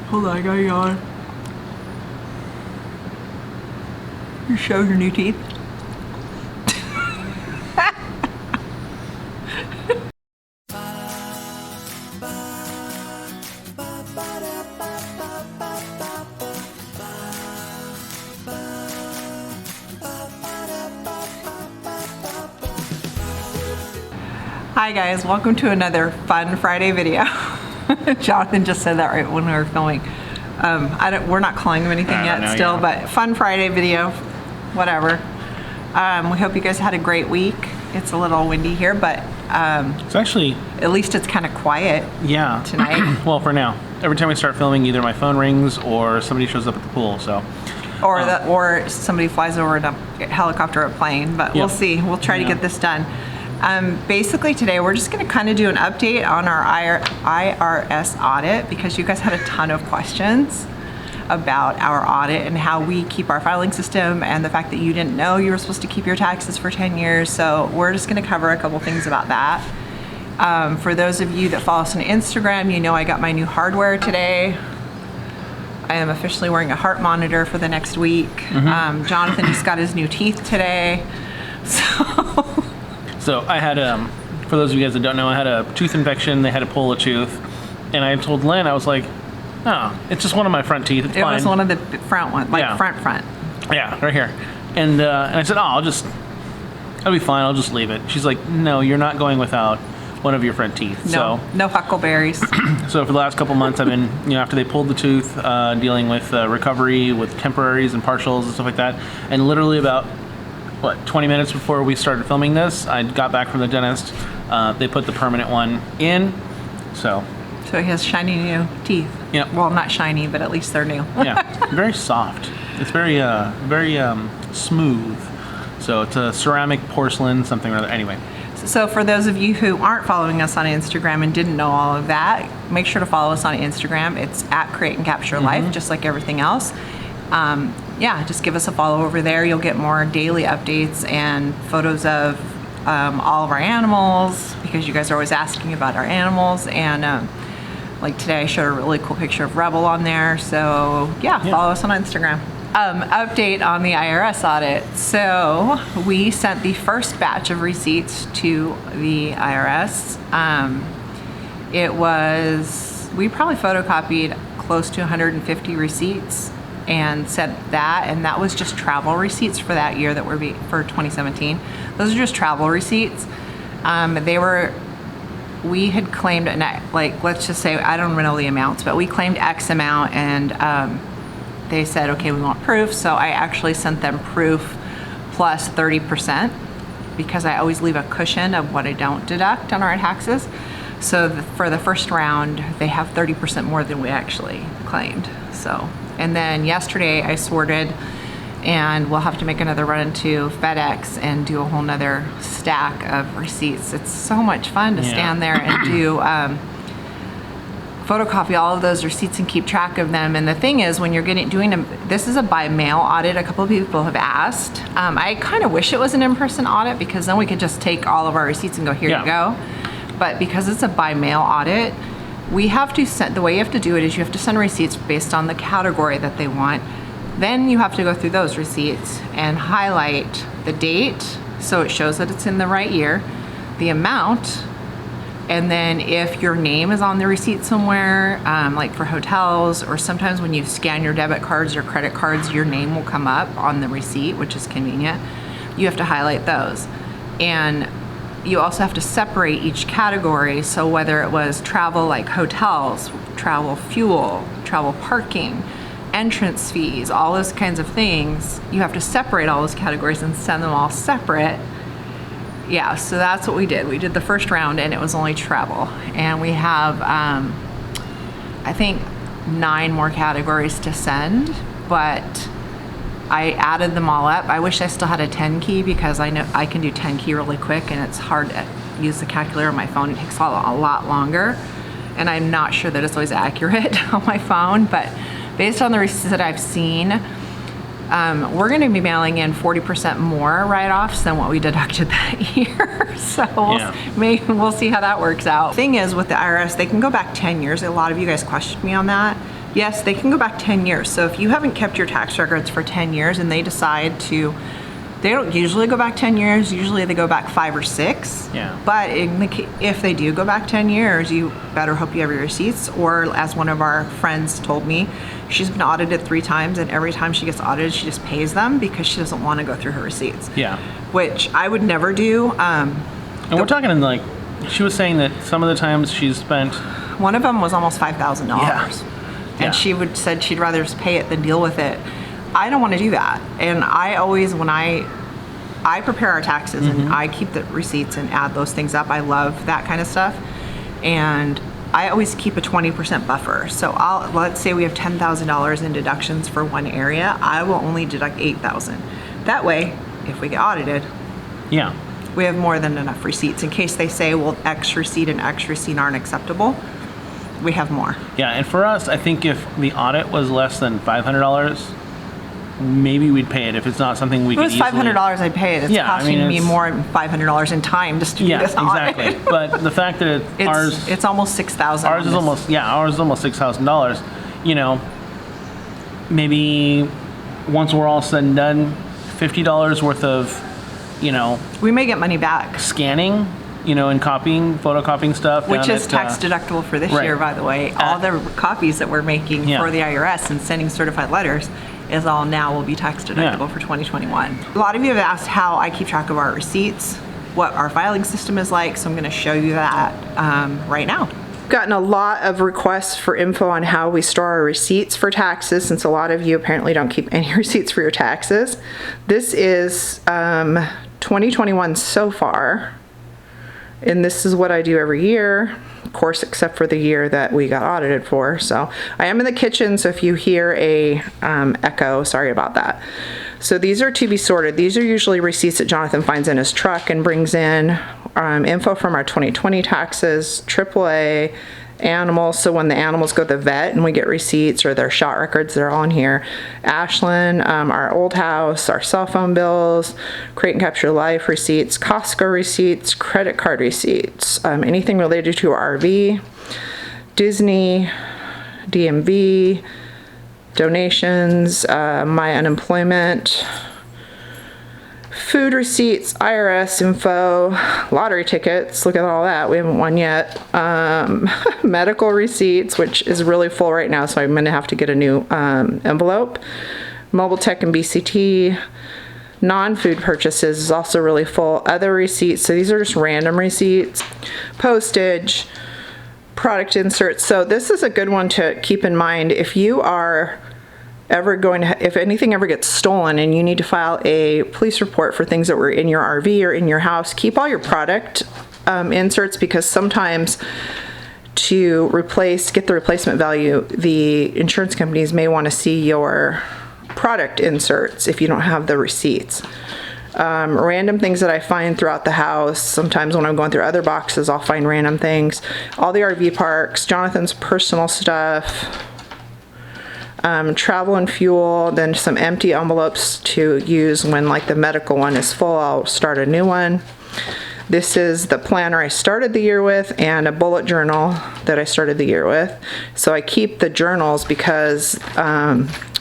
Hold on, I gotta yawn. You show your new teeth. Hi guys, welcome to another fun Friday video. Jonathan just said that right when we were filming. We're not calling them anything yet still, but fun Friday video, whatever. We hope you guys had a great week. It's a little windy here, but it's actually, at least it's kind of quiet tonight. Well, for now. Every time we start filming, either my phone rings or somebody shows up at the pool, so. Or somebody flies over in a helicopter or a plane, but we'll see. We'll try to get this done. Basically today we're just going to kind of do an update on our IRS audit because you guys had a ton of questions about our audit and how we keep our filing system and the fact that you didn't know you were supposed to keep your taxes for 10 years. So we're just going to cover a couple things about that. For those of you that follow us on Instagram, you know I got my new hardware today. I am officially wearing a heart monitor for the next week. Jonathan just got his new teeth today. So I had, for those of you guys that don't know, I had a tooth infection. They had to pull a tooth. And I told Lynn, I was like, oh, it's just one of my front teeth. It's fine. It was one of the front ones, like front. Yeah, right here. And I said, oh, I'll be fine. I'll just leave it. She's like, no, you're not going without one of your front teeth. No huckleberries. So for the last couple months, I've been, after they pulled the tooth, dealing with recovery, with temporaries and partials and stuff like that. And literally about 20 minutes before we started filming this, I got back from the dentist. They put the permanent one in, so he has shiny new teeth. Yeah. Well, not shiny, but at least they're new. Yeah, very soft. It's very smooth. So it's a ceramic porcelain something or other. Anyway. So for those of you who aren't following us on Instagram and didn't know all of that, make sure to follow us on Instagram. It's at Create and Capture Life, just like everything else. Yeah, just give us a follow over there. You'll get more daily updates and photos of all of our animals because you guys are always asking about our animals. And like today I showed a really cool picture of Rebel on there. So yeah, follow us on Instagram. Update on the IRS audit. So we sent the first batch of receipts to the IRS. We probably photocopied close to 150 receipts and said that, and that was just travel receipts for that year for 2017. Those are just travel receipts. We had claimed, like, let's just say, I don't know the amounts, but we claimed X amount, and they said, okay, we want proof. So I actually sent them proof plus 30% because I always leave a cushion of what I don't deduct on our taxes. So for the first round, they have 30% more than we actually claimed. So. And then yesterday I sorted, and we'll have to make another run to FedEx and do a whole nother stack of receipts. It's so much fun to stand there and do photocopy all of those receipts and keep track of them. And the thing is, when you're doing them, this is a by mail audit. A couple of people have asked. I kind of wish it was an in-person audit because then we could just take all of our receipts and go, here you go. But because it's a by mail audit, we have to send, the way you have to do it is you have to send receipts based on the category that they want. Then you have to go through those receipts and highlight the date so it shows that it's in the right year, the amount, and then if your name is on the receipt somewhere, like for hotels, or sometimes when you scan your debit cards or credit cards, your name will come up on the receipt, which is convenient. You have to highlight those. And you also have to separate each category. So whether it was travel, like hotels, travel fuel, travel parking, entrance fees, all those kinds of things, you have to separate all those categories and send them all separate. Yeah, so that's what we did. We did the first round and it was only travel. And we have, I think, 9 more categories to send, but I added them all up. I wish I still had a 10 key because I know I can do 10 key really quick and it's hard to use the calculator on my phone. It takes a lot longer. And I'm not sure that it's always accurate on my phone, but based on the receipts that I've seen, we're gonna be mailing in 40% more write-offs than what we deducted that year. So maybe we'll see how that works out. Thing is with the IRS, they can go back 10 years. A lot of you guys questioned me on that. Yes, they can go back 10 years. So if you haven't kept your tax records for 10 years and they decide to, they don't usually go back 10 years. Usually they go back 5 or 6. Yeah. But if they do go back 10 years, you better hope you have your receipts. Or as one of our friends told me, she's been audited 3 times, and every time she gets audited, she just pays them because she doesn't want to go through her receipts. Yeah. Which I would never do. And we're talking in like, she was saying that some of the times she's spent. One of them was almost $5,000. Yeah. And Yeah. she said she'd rather just pay it than deal with it. I don't want to do that. And I always, when I prepare our taxes and I keep the receipts and add those things up, I love that kind of stuff. And I always keep a 20% buffer. So let's say we have $10,000 in deductions for one area, I will only deduct $8,000. That way, if we get audited, Yeah. we have more than enough receipts in case they say, well, X receipt and X receipt aren't acceptable. We have more. Yeah, and for us, I think if the audit was less than $500, maybe we'd pay it. If it's not something we If it could was easily. $500, I'd pay it. It's Yeah, I costing mean, me it's- more than $500 in time just to do Yeah, this audit. exactly. But the fact that It's almost $6,000. ours is almost $6,000. You know, maybe once we're all said and done, $50 worth of, you know, We may get money back, scanning, you know, and photocopying stuff. which down is at, tax deductible for this right. year, by the way. All the copies that we're making Yeah. for the IRS and sending certified letters is all now will be tax deductible for 2021. A lot of you have asked how I keep track of our receipts, what our filing system is like, so I'm going to show you that right now. Gotten a lot of requests for info on how we store our receipts for taxes, since a lot of you apparently don't keep any receipts for your taxes. This is 2021 so far, and this is what I do every year, of course, except for the year that we got audited for. So I am in the kitchen, so if you hear a echo, sorry about that. So these are to be sorted. These are usually receipts that Jonathan finds in his truck and brings in. Info from our 2020 taxes, AAA, animals. So when the animals go to the vet and we get receipts or their shot records, they're all in here. Ashland, our old house, our cell phone bills, Create and Capture Life receipts, Costco receipts, credit card receipts, anything related to our RV, Disney, DMV, donations, my unemployment, food receipts, IRS info, lottery tickets, look at all that, we haven't won yet, medical receipts, which is really full right now, so I'm going to have to get a new envelope, mobile tech and BCT, non-food purchases is also really full, other receipts, so these are just random receipts, postage, product inserts. So this is a good one to keep in mind if you are ever going to, if anything ever gets stolen and you need to file a police report for things that were in your RV or in your house, keep all your product inserts, because sometimes to get the replacement value, the insurance companies may want to see your product inserts if you don't have the receipts. Random things that I find throughout the house. Sometimes when I'm going through other boxes, I'll find random things. All the RV parks, Jonathan's personal stuff, travel and fuel, then some empty envelopes to use when like the medical one is full, I'll start a new one. This is the planner I started the year with and a bullet journal that I started the year with. So I keep the journals because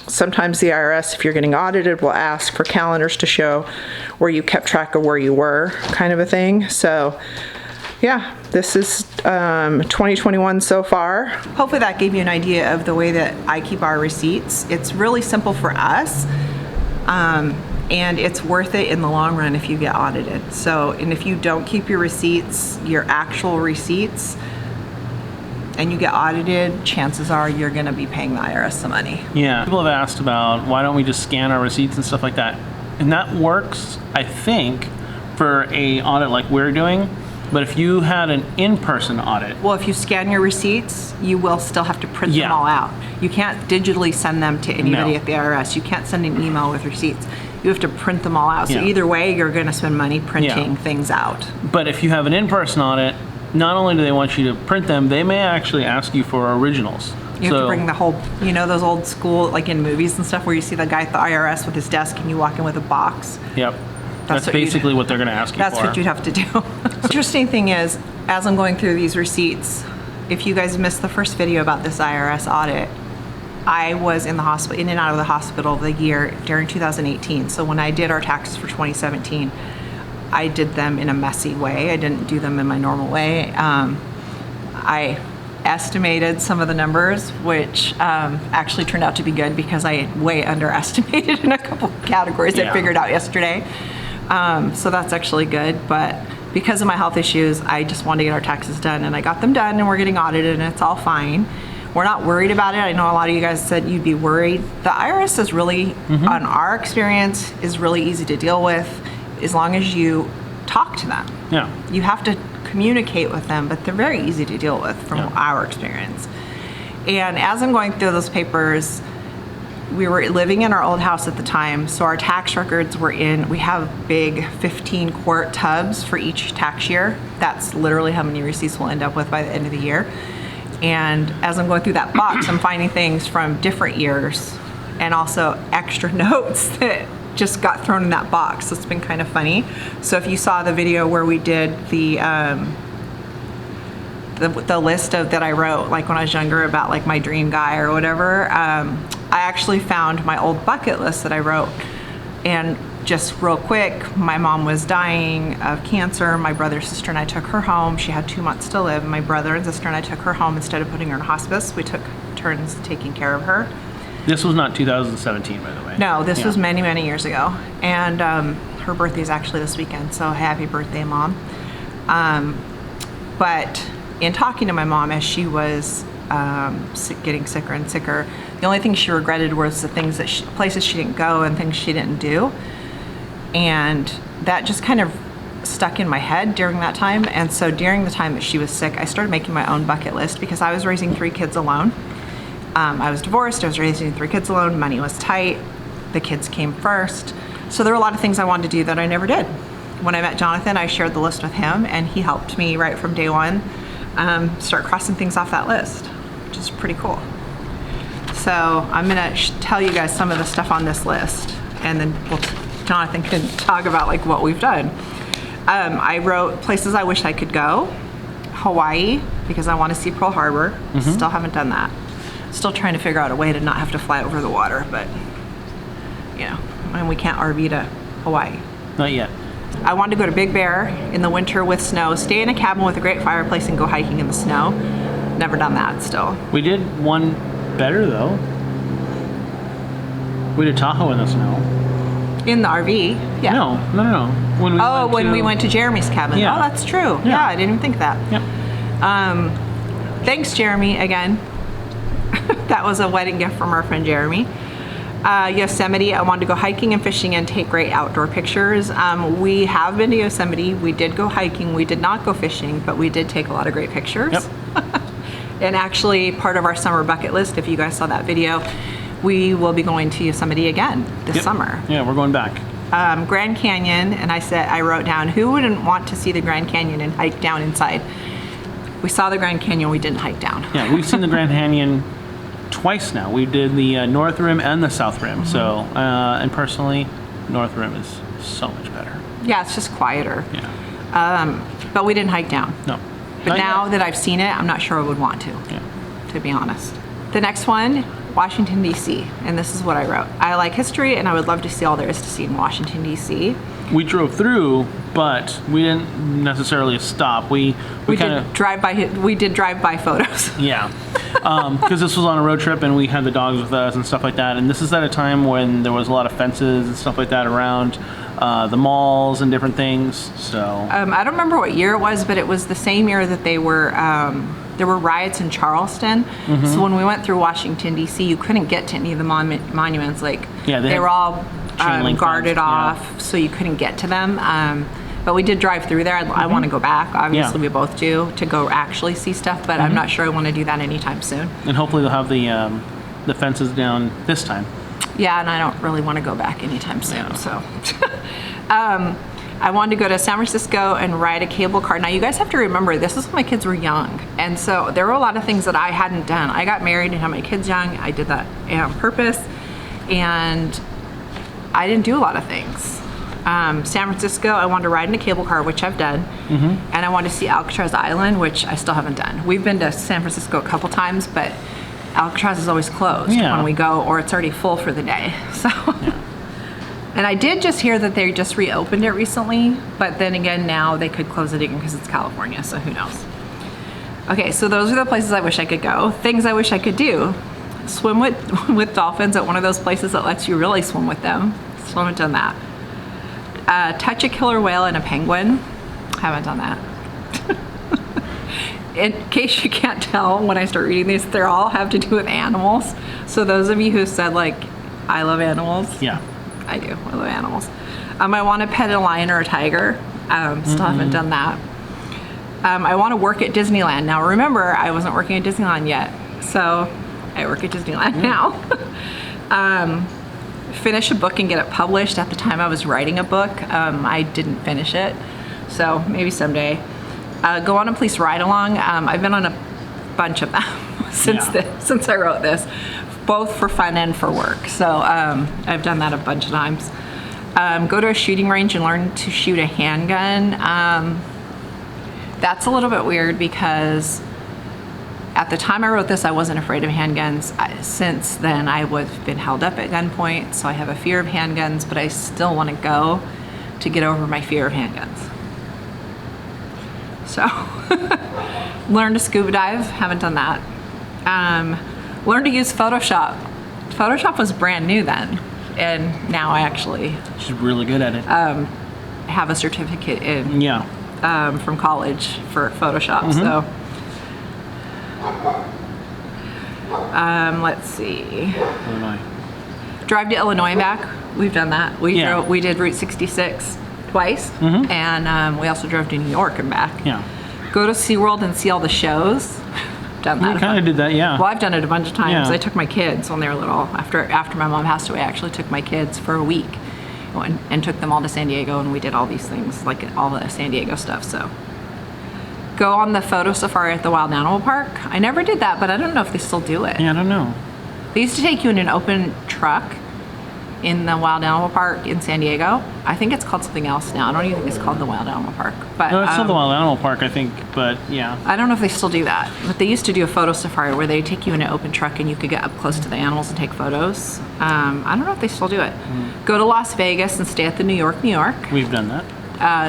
sometimes the IRS, if you're getting audited, will ask for calendars to show where you kept track of where you were, kind of a thing. So yeah, this is 2021 so far. Hopefully that gave you an idea of the way that I keep our receipts. It's really simple for us, and it's worth it in the long run if you get audited. So, and if you don't keep your receipts, your actual receipts, and you get audited, chances are you're gonna be paying the IRS some money. Yeah, people have asked about why don't we just scan our receipts and stuff like that. And that works, I think, for a audit like we're doing. But if you had an in-person audit. Well, if you scan your receipts, you will still have to print them all out. You can't digitally send them to anybody at the IRS. You can't send an email with receipts. You have to print them all out. So either way, you're gonna spend money printing things out. But if you have an in-person audit, not only do they want you to print them, they may actually ask you for originals. You have to bring the whole, you know, those old school, like in movies and stuff where you see the guy at the IRS with his desk and you walk in with a box. Yep. That's basically what they're going to ask you for. That's what you'd have to do. Interesting thing is, as I'm going through these receipts, if you guys missed the first video about this IRS audit, I was in the hospital, in and out of the hospital the year during 2018. So when I did our taxes for 2017, I did them in a messy way. I didn't do them in my normal way. I estimated some of the numbers, which actually turned out to be good because I way underestimated in a couple of categories I figured out yesterday. So that's actually good. But because of my health issues, I just wanted to get our taxes done, and I got them done, and we're getting audited, and it's all fine. We're not worried about it. I know a lot of you guys said you'd be worried. The IRS is really, on our experience, is really easy to deal with as long as you talk to them. Yeah. You have to communicate with them, but they're very easy to deal with from our experience. And as I'm going through those papers, we were living in our old house at the time, so our tax records were in, we have big 15-quart tubs for each tax year. That's literally how many receipts we'll end up with by the end of the year. And as I'm going through that box, I'm finding things from different years and also extra notes that just got thrown in that box. So it's been kind of funny. So if you saw the video where we did the list of that I wrote like when I was younger about like my dream guy or whatever, I actually found my old bucket list that I wrote. And just real quick, my mom was dying of cancer. My brother, sister, and I took her home. She had 2 months to live. My brother and sister and I took her home instead of putting her in hospice. We took turns taking care of her. This was not 2017, by the way. No, this was many, many years ago. And her birthday is actually this weekend, so happy birthday, Mom. But in talking to my mom as she was getting sicker and sicker, the only thing she regretted was the things that places she didn't go and things she didn't do. And that just kind of stuck in my head during that time. And so during the time that she was sick, I started making my own bucket list because I was raising 3 kids alone. I was divorced, I was raising 3 kids alone, money was tight, the kids came first. So there were a lot of things I wanted to do that I never did. When I met Jonathan, I shared the list with him, and he helped me right from day one start crossing things off that list, which is pretty cool. So I'm gonna tell you guys some of the stuff on this list, and then Jonathan can talk about like what we've done. I wrote places I wish I could go. Hawaii, because I want to see Pearl Harbor. Still haven't done that. Still trying to figure out a way to not have to fly over the water, but you know, and we can't RV to Hawaii. Not yet. I wanted to go to Big Bear in the winter with snow, stay in a cabin with a great fireplace, and go hiking in the snow. Never done that still. We did one better though. We did Tahoe in the snow. In the RV, yeah. No. When we went to Jeremy's cabin. Yeah. Oh, that's true. Yeah, I didn't even think of that. Yep. Thanks, Jeremy, again. That was a wedding gift from our friend Jeremy. Yosemite, I wanted to go hiking and fishing and take great outdoor pictures. We have been to Yosemite. We did go hiking. We did not go fishing, but we did take a lot of great pictures. Yep. And actually, part of our summer bucket list, if you guys saw that video, we will be going to Yosemite again this summer. Yeah, we're going back. Grand Canyon, and I wrote down, who wouldn't want to see the Grand Canyon and hike down inside? We saw the Grand Canyon, we didn't hike down. Yeah, we've seen the Grand Canyon twice now. We did the North Rim and the South Rim. So, and personally, North Rim is so much better. Yeah, it's just quieter. Yeah. But we didn't hike down. No. But now that I've seen it, I'm not sure I would want to be honest. The next one, Washington, D.C., and this is what I wrote. I like history, and I would love to see all there is to see in Washington, D.C. We drove through, but we didn't necessarily stop. We did drive-by photos. Yeah, because this was on a road trip, and we had the dogs with us and stuff like that. And this is at a time when there was a lot of fences and stuff like that around the malls and different things. So I don't remember what year it was, but it was the same year that they were. There were riots in Charleston, so when we went through Washington, D.C., you couldn't get to any of the monuments. Like they were all guarded off, so you couldn't get to them. But we did drive through there. I want to go back. Obviously, we both do, to go actually see stuff, but I'm not sure I want to do that anytime soon. And hopefully they'll have the fences down this time. Yeah, and I don't really want to go back anytime soon, so. I wanted to go to San Francisco and ride a cable car. Now, you guys have to remember, this is when my kids were young, and so there were a lot of things that I hadn't done. I got married and had my kids young. I did that on purpose, and I didn't do a lot of things. San Francisco, I wanted to ride in a cable car, which I've done, and I wanted to see Alcatraz Island, which I still haven't done. We've been to San Francisco a couple times, but Alcatraz is always closed Yeah. when we go, or it's already full for the day. So, and I did just hear that they just reopened it recently, but then again, now they could close it again because it's California, so who knows. Okay, so those are the places I wish I could go. Things I wish I could do. Swim with dolphins at one of those places that lets you really swim with them. Still haven't done that. Touch a killer whale and a penguin. Haven't done that. In case you can't tell, when I start reading these, they all have to do with animals. So those of you who said, like, I love animals. Yeah. I do. I love animals. I want to pet a lion or a tiger. Still haven't done that. I want to work at Disneyland. Now, remember, I wasn't working at Disneyland yet. So I work at Disneyland now. Finish a book and get it published. At the time I was writing a book, I didn't finish it. So maybe someday. Go on a police ride along. I've been on a bunch of them since I wrote this, both for fun and for work. So I've done that a bunch of times. Go to a shooting range and learn to shoot a handgun. That's a little bit weird because at the time I wrote this, I wasn't afraid of handguns. Since then, I would have been held up at gunpoint, so I have a fear of handguns, but I still want to go to get over my fear of handguns. So, learn to scuba dive, haven't done that. Learn to use Photoshop. Photoshop was brand new then, and now I actually She's really good at it. have a certificate in from college for Photoshop. So, let's see. Illinois. Drive to Illinois and back. We've done that. We did Route 66 twice, and we also drove to New York and back. Yeah. Go to SeaWorld and see all the shows. Done that. We kind of did that, yeah. Well, I've done it a bunch of times. Yeah. I took my kids when they were little. After my mom passed away, I actually took my kids for a week and took them all to San Diego, and we did all these things, like all the San Diego stuff. So, go on the photo safari at the Wild Animal Park. I never did that, but I don't know if they still do it. Yeah, I don't know. They used to take you in an open truck in the Wild Animal Park in San Diego. I think it's called something else now. I don't even think it's called the Wild Animal Park. But No, it's still the Wild Animal Park, I think, but yeah. I don't know if they still do that. But they used to do a photo safari where they take you in an open truck and you could get up close to the animals and take photos. I don't know if they still do it. Go to Las Vegas and stay at the New York. We've done that.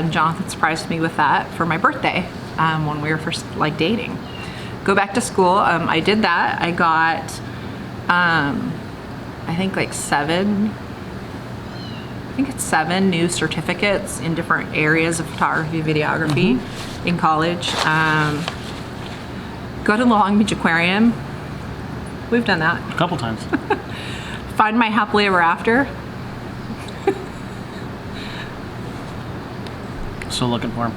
Jonathan surprised me with that for my birthday when we were first dating. Go back to school. I did that. I got I think like 7 new certificates in different areas of photography, videography in college. Go to the Long Beach Aquarium. We've done that. A couple times. Find my happily ever after. Still looking for him.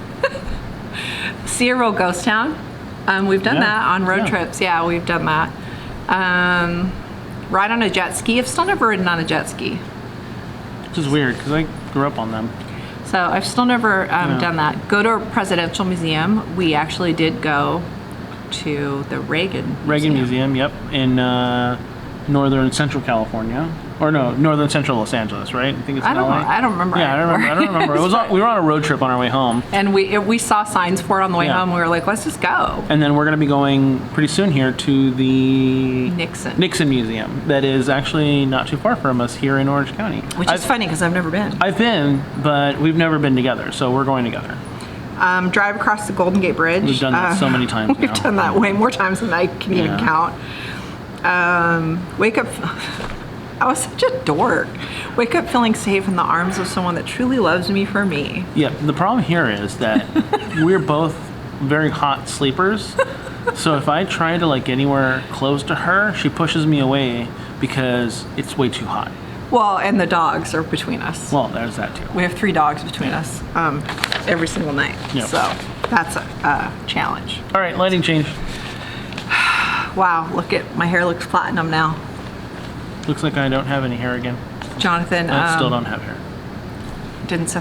See a real ghost town. We've done that on road trips. Yeah, we've done that. Ride on a jet ski. I've still never ridden on a jet ski. Which is weird because I grew up on them. So I've still never done that. Go to a presidential museum. We actually did go to the Reagan Museum, yep, in northern central California. Or no, northern central Los Angeles, right? I think it's in LA. I don't remember. Yeah, I don't remember. We were on a road trip on our way home. And we saw signs for it on the way home. We were like, let's just go. And then we're going to be going pretty soon here to the Nixon Museum. That is actually not too far from us here in Orange County. Which is funny because I've never been. I've been, but we've never been together, so we're going together. Drive across the Golden Gate Bridge. We've done that so many times We've done that way more times than I can even count. Wake up. I was such a dork. Wake up feeling safe in the arms of someone that truly loves me for me. Yeah, the problem here is that we're both very hot sleepers. So if I try to get anywhere close to her, she pushes me away because it's way too hot. Well, and the dogs are between us. Well, there's that too. We have 3 dogs between us every single night. Yep. So that's a challenge. All right, lighting change. Wow, my hair looks platinum now. Looks like I don't have any hair again. Jonathan I still don't have hair.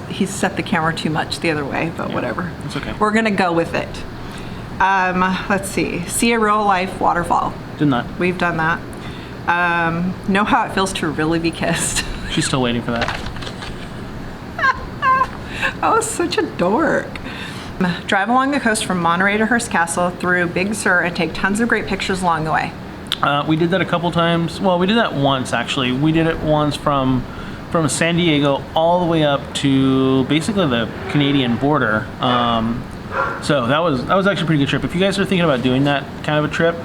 He set the camera too much the other way, but whatever. It's okay. We're gonna go with it. Let's see a real life waterfall. Did not. We've done that. Know how it feels to really be kissed. She's still waiting for that. I was such a dork. Drive along the coast from Monterey to Hearst Castle through Big Sur and take tons of great pictures along the way. We did that a couple times. Well, we did that once actually. We did it once from San Diego all the way up to basically the Canadian border. So that was actually a pretty good trip. If you guys are thinking about doing that kind of a trip,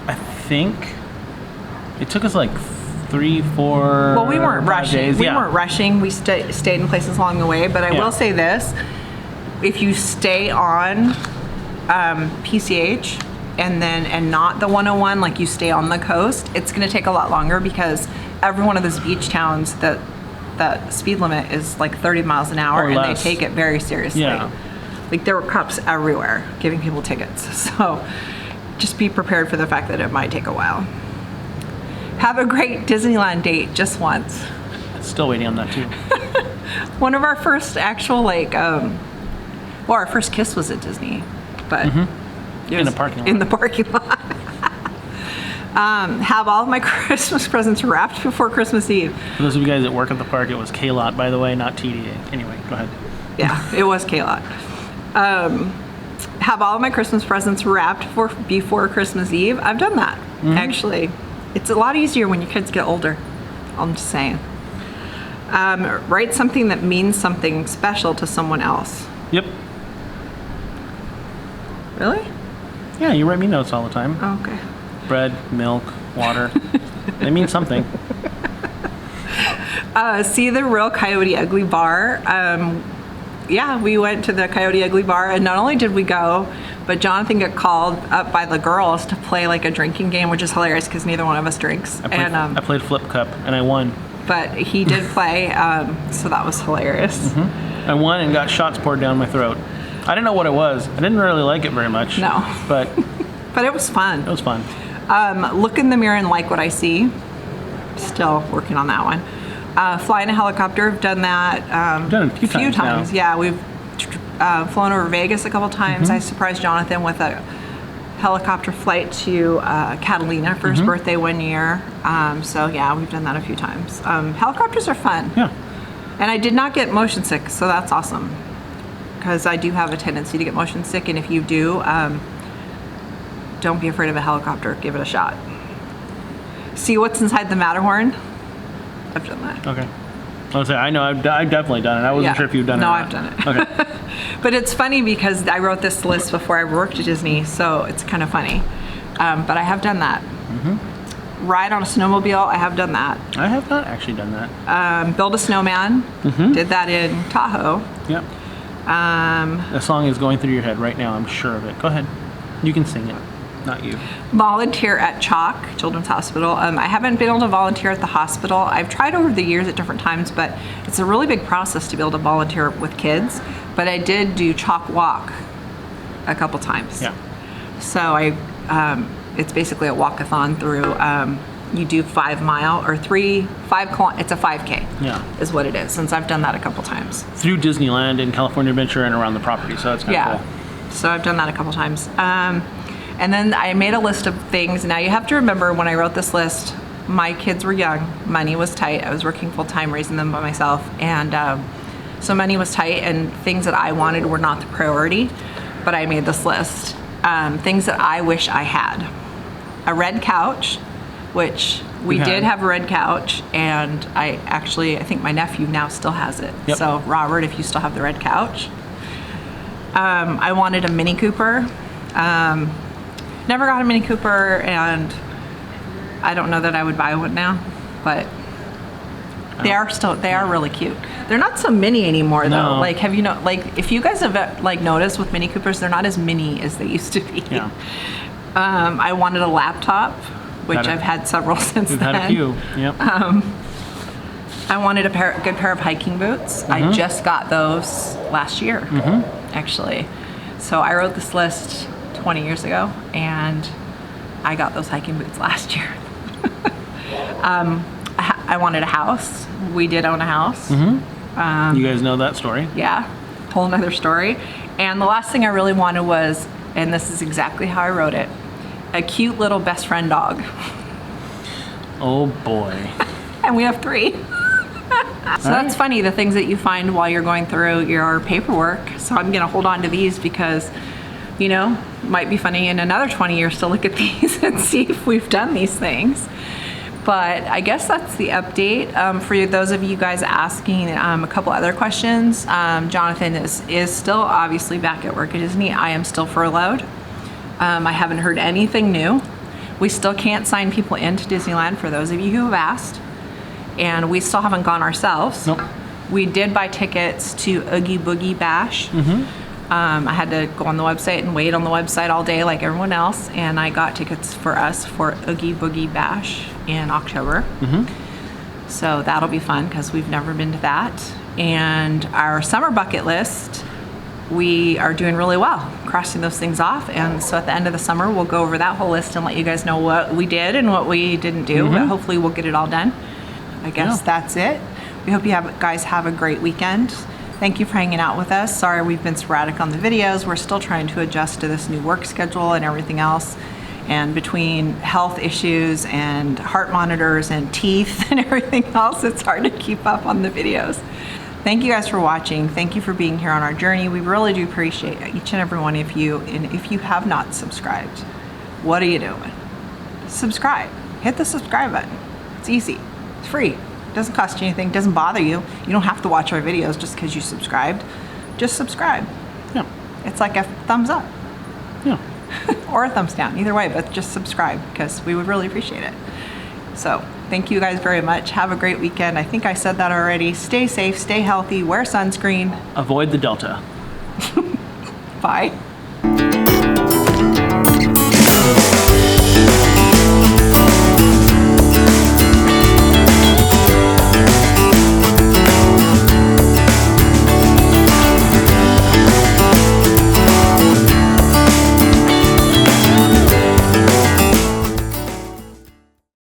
I think it took us like 3, 4. Well, we weren't 5 rushing. days. We Yeah. weren't rushing. We stayed in places along the way. But I Yeah. will say this: if you stay on PCH and not the 101, like you stay on the coast, it's going to take a lot longer because every one of those beach towns that speed limit is like 30 miles an hour, Or and less. they take it very seriously. Yeah. Like there were cops everywhere giving people tickets. So just be prepared for the fact that it might take a while. Have a great Disneyland date just once. Still waiting on that too. One of our first actual well, our first kiss was at Disney, but it In was the parking lot. In the parking lot. Have all of my Christmas presents wrapped before Christmas Eve. For those of you guys that work at the park, it was K-Lot, by the way, not TDA. Anyway, go ahead. Yeah, it was K-Lot. Have all of my Christmas presents wrapped before Christmas Eve. I've done that, actually. It's a lot easier when your kids get older. I'm just saying. Write something that means something special to someone else. Yep. Really? Yeah, you write me notes all the time. Oh, okay. Bread, milk, water. They mean something. See the Real Coyote Ugly Bar. Yeah, we went to the Coyote Ugly Bar, and not only did we go, but Jonathan got called up by the girls to play like a drinking game, which is hilarious because neither one of us drinks. I played Flip Cup, and I won. But he did play, so that was hilarious. I won and got shots poured down my throat. I didn't know what it was. I didn't really like it very much. No. But But it was fun. it was fun. Look in the mirror and like what I see. Still working on that one. Fly in a helicopter, I've done that. Done it a few times now. Yeah, we've flown over Vegas a couple times. I surprised Jonathan with a helicopter flight to Catalina for his birthday one year. So yeah, we've done that a few times. Helicopters are fun. Yeah. And I did not get motion sick, so that's awesome. Because I do have a tendency to get motion sick, and if you do, don't be afraid of a helicopter. Give it a shot. See what's inside the Matterhorn? I've done that. Okay. I'll say I know I've definitely done it. I wasn't sure if you've done it. No, or I've not. done it. Okay. But it's funny because I wrote this list before I worked at Disney, so it's kind of funny. But I have done that. Ride on a snowmobile, I have done that. I have not actually done that. Build a snowman, did that in Tahoe. Yep. The song is going through your head right now. I'm sure of it. Go ahead. You can sing it. Not you. Volunteer at CHOC, Children's Hospital. I haven't been able to volunteer at the hospital. I've tried over the years at different times, but it's a really big process to be able to volunteer with kids. But I did do CHOC Walk a couple times. Yeah. So it's basically a walkathon through, you do 5 mile or 5 it's a 5K. Yeah. Is what it is, since I've done that a couple times. Through Disneyland and California Adventure and around the property, so that's kind of cool. So I've done that a couple times. And then I made a list of things. Now you have to remember when I wrote this list, my kids were young, money was tight. I was working full time raising them by myself. And so money was tight and things that I wanted were not the priority, but I made this list. Things that I wish I had. A red couch, which we did have a red couch, and I think my nephew now still has it. Yep. So Robert, if you still have the red couch. I wanted a Mini Cooper. Never got a Mini Cooper, and I don't know that I would buy one now, but they are really cute. They're not so mini anymore though. No. Like, if you guys have noticed with Mini Coopers, they're not as mini as they used to be. Yeah. I wanted a laptop, which Got it. I've had several since We've then. had a few. Yep. I wanted a good pair of hiking boots. I just got those last year, actually. So I wrote this list 20 years ago, and I got those hiking boots last year. I wanted a house. We did own a house. You guys know that story. Yeah, whole nother story. And the last thing I really wanted was, and this is exactly how I wrote it, a cute little best friend dog. Oh boy. And we have 3. So that's funny, the things that you find while you're going through your paperwork. So I'm going to hold on to these because You know, might be funny in another 20 years to look at these and see if we've done these things. But I guess that's the update. For those of you guys asking a couple other questions, Jonathan is still obviously back at work at Disney. I am still furloughed. I haven't heard anything new. We still can't sign people into Disneyland for those of you who have asked. And we still haven't gone ourselves. Nope. We did buy tickets to Oogie Boogie Bash. I had to go on the website and wait on the website all day like everyone else, and I got tickets for us for Oogie Boogie Bash in October. So that'll be fun because we've never been to that. And our summer bucket list, we are doing really well, crossing those things off. And so at the end of the summer, we'll go over that whole list and let you guys know what we did and what we didn't do. But hopefully we'll get it all done. I guess that's it. We hope you guys have a great weekend. Thank you for hanging out with us. Sorry we've been sporadic on the videos. We're still trying to adjust to this new work schedule and everything else. And between health issues and heart monitors and teeth and everything else, it's hard to keep up on the videos. Thank you guys for watching. Thank you for being here on our journey. We really do appreciate each and every one of you. And if you have not subscribed, what are you doing? Subscribe. Hit the subscribe button. It's easy. It's free. Doesn't cost you anything, doesn't bother you. You don't have to watch our videos just because you subscribed. Just subscribe. Yeah. It's like a thumbs up. Yeah. Or a thumbs down, either way, but just subscribe because we would really appreciate it. So thank you guys very much. Have a great weekend. I think I said that already. Stay safe, stay healthy, wear sunscreen. Avoid the Delta. Bye.